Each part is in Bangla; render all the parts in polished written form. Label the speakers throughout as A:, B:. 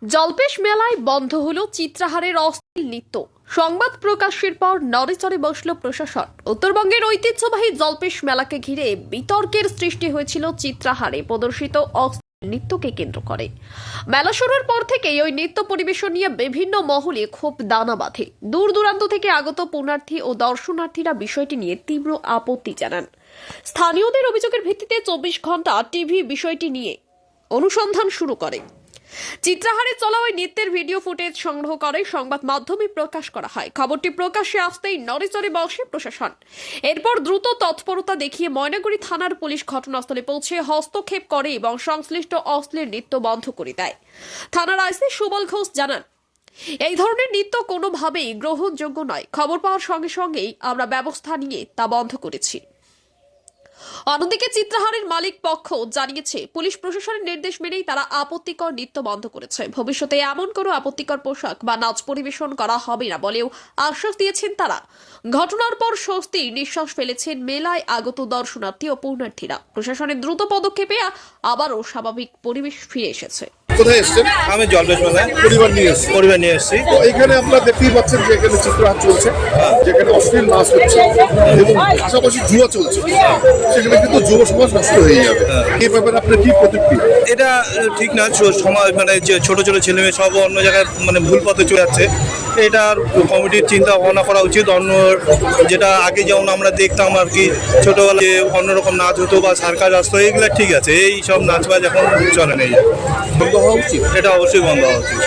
A: জলপেশ মেলায় বন্ধ হলো চিত্রাহারের অশ্লীল নৃত্য। সংবাদ প্রকাশের পর নড়েচড়ে বসল প্রশাসন। উত্তরবঙ্গের ঐতিহ্যবাহী জলপেশ মেলাকে ঘিরে বিতর্কের সৃষ্টি হয়েছিল চিত্রাহারে প্রদর্শিত অশ্লীল নৃত্যকে কেন্দ্র করে। মেলা শুরুর পর থেকেই ওই নৃত্য পরিবেশন নিয়ে বিভিন্ন মহলে ক্ষোভ দানা বাঁধে। দূর দূরান্ত থেকে আগত পুণ্যার্থী ও দর্শনার্থীরা বিষয়টি নিয়ে তীব্র আপত্তি জানান। স্থানীয়দের অভিযোগের ভিত্তিতে 24 ঘন্টা টিভি বিষয়টি নিয়ে অনুসন্ধান শুরু করে। চিত্রাহারে চলা ওই নৃত্যের ভিডিও ফুটেজ সংগ্রহ করে সংবাদ মাধ্যমে প্রকাশ করা হয়। খবরটি প্রকাশ্যে আসতেই নড়েচড়ে বসে প্রশাসন। এরপর দ্রুত তৎপরতা দেখিয়ে ময়নাগুড়ি থানার পুলিশ ঘটনাস্থলে পৌঁছে হস্তক্ষেপ করে এবং সংশ্লিষ্ট অশ্লীল নৃত্য বন্ধ করে দেয়। থানার আইসি সুবল ঘোষ জানান, এই ধরনের নৃত্য কোনোভাবেই গ্রহণযোগ্য নয়। খবর পাওয়ার সঙ্গে সঙ্গেই আমরা ব্যবস্থা নিয়ে তা বন্ধ করেছি। অন্যদিকে চিত্রাহারের মালিক পক্ষ জানিয়েছে, পুলিশ প্রশাসনের নির্দেশ মেনেই তারা আপত্তিকর নৃত্য বন্ধ করেছে। ভবিষ্যতে এমন কোনো আপত্তিকর পোশাক বা নাচ পরিবেশন করা হবে না বলেও আশ্বাস দিয়েছেন তারা। ঘটনার পর স্বস্তির নিঃশ্বাস ফেলেছেন মেলায় আগত দর্শনার্থী ও পুণ্যার্থীরা। প্রশাসনের দ্রুত পদক্ষেপে আবারও স্বাভাবিক পরিবেশ ফিরে এসেছে।
B: কোথায় এসেছেন?
C: আমি জলপেশ মেলায়
B: পরিবার নিয়ে এসেছি।
C: তো
B: এখানে আপনারা দেখতেই পাচ্ছেন যে এখানে চিত্রহার চলছে, যেখানে অশ্লীল নাচ হচ্ছে এবং পাশাপাশি জুয়া চলছে। সেখানে কিন্তু যুব সমাজ নষ্ট হয়ে যাবে। এই ব্যাপারে আপনার কি প্রতিক্রিয়া?
C: এটা ঠিক না। সমাজ মানে যে ছোট ছোট ছেলে মেয়ে সব অন্য জায়গায় মানে ভুল পথে চলে যাচ্ছে। এটার কমিটির চিন্তা ভাবনা করা উচিত। অন্য যেটা আগে যেমন আমরা দেখতাম আর কি ছোটবেলায় যে অন্যরকম নাচ হতো বা সার্কাস আসতো, এইগুলো ঠিক আছে। এই সব নাচ বাজ এখন চলে নেই,
B: বন্ধ হওয়া উচিত।
C: এটা অবশ্যই বন্ধ হওয়া উচিত।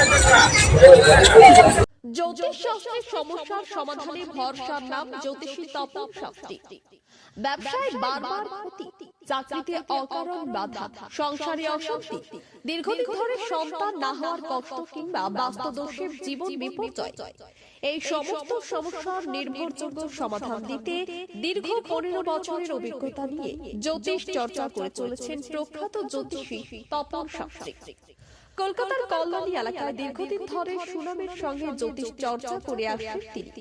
A: জ্যোতিষশাস্ত্রের সমস্যার সমাধানে ভরসার নাম জ্যোতিষী তপন শাস্ত্রী। ব্যবসায় বারবার ক্ষতি, চাকরিতে অকারণ বাধা, সংসারে অশান্তি, দীর্ঘদিন ধরে সন্তান না হওয়ার কষ্ট কিংবা বাস্তুদোষের জীবন বিপর্যয়, এই সমস্ত সমস্যার নির্ভরযোগ্য সমাধান দিতে দীর্ঘ 15 বছরের অভিজ্ঞতা নিয়ে জ্যোতিষ চর্চা করে চলেছেন প্রখ্যাত জ্যোতিষী তপন শাস্ত্রী। কলকাতার কল্যাণী এলাকায় দীর্ঘদিন ধরে সুনামের সঙ্গে জ্যোতিষ চর্চা করে আসছেন তিনি।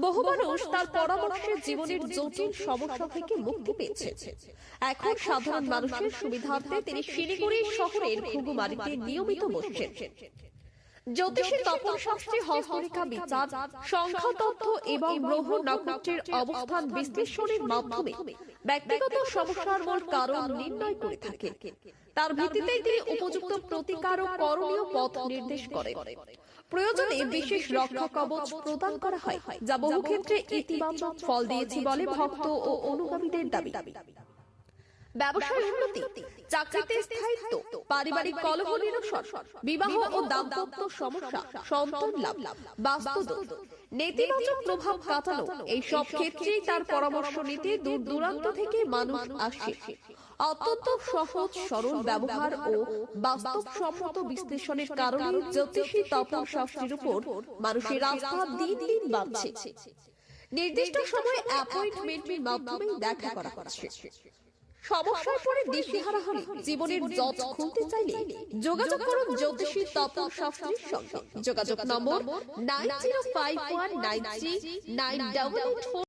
A: বহু মানুষ তার পরামর্শে জীবনের জটিল সমস্যা থেকে মুক্তি পেয়েছে। এখন সাধারণ মানুষের সুবিধার্থে তিনি শিলিগুড়ি শহরের ঘুঘুমারিতে নিয়মিত বসছেন। জ্যোতিষী তপন শাস্ত্রী হস্তরেখা বিচার, সংখ্যাতত্ত্ব এবং গ্রহ নক্ষত্রের অবস্থান বিশ্লেষণের মাধ্যমে ব্যক্তিগত সমস্যার মূল কারণ নির্ণয় করে থাকে। তার ভিত্তিতে তিনি উপযুক্ত প্রতিকার ও করণীয় পথ নির্দেশ করেন। প্রয়োজনে বিশেষ রক্ষা কবচ প্রদান করা হয়, যা বহু ক্ষেত্রে ইতিবাচক ফল দিয়েছে বলে ভক্ত ও অনুগামীদের দাবি। ব্যবসায় উন্নতি, চাকরিতে স্থায়িত্ব, পারিবারিক কলহ নিরসন, বিবাহ ও দাম্পত্য সমস্যা, সন্তান লাভ, বাস্তুদোষ, নেতিবাচক প্রভাব কাটানো, এই সব ক্ষেত্রেই তার পরামর্শ নিতে দূর দূরান্ত থেকে মানুষ আসে। অত্যন্ত সহজ সরল ব্যবহার ও বাস্তবসম্মত বিশ্লেষণের কারণে জ্যোতিষী তপন শাস্ত্রীর উপর মানুষের আস্থা দিন দিন বাড়ছে। নির্দিষ্ট সময়ে অ্যাপয়েন্টমেন্টের মাধ্যমে দেখা করা হচ্ছে। সমস্যায় পড়ে দিশেহারা হলে, জীবনের জট খুলতে চাইলে যোগাযোগ করুন জ্যোতিষী তপন শাস্ত্রীর সঙ্গে। যোগাযোগ নম্বর 9051939884।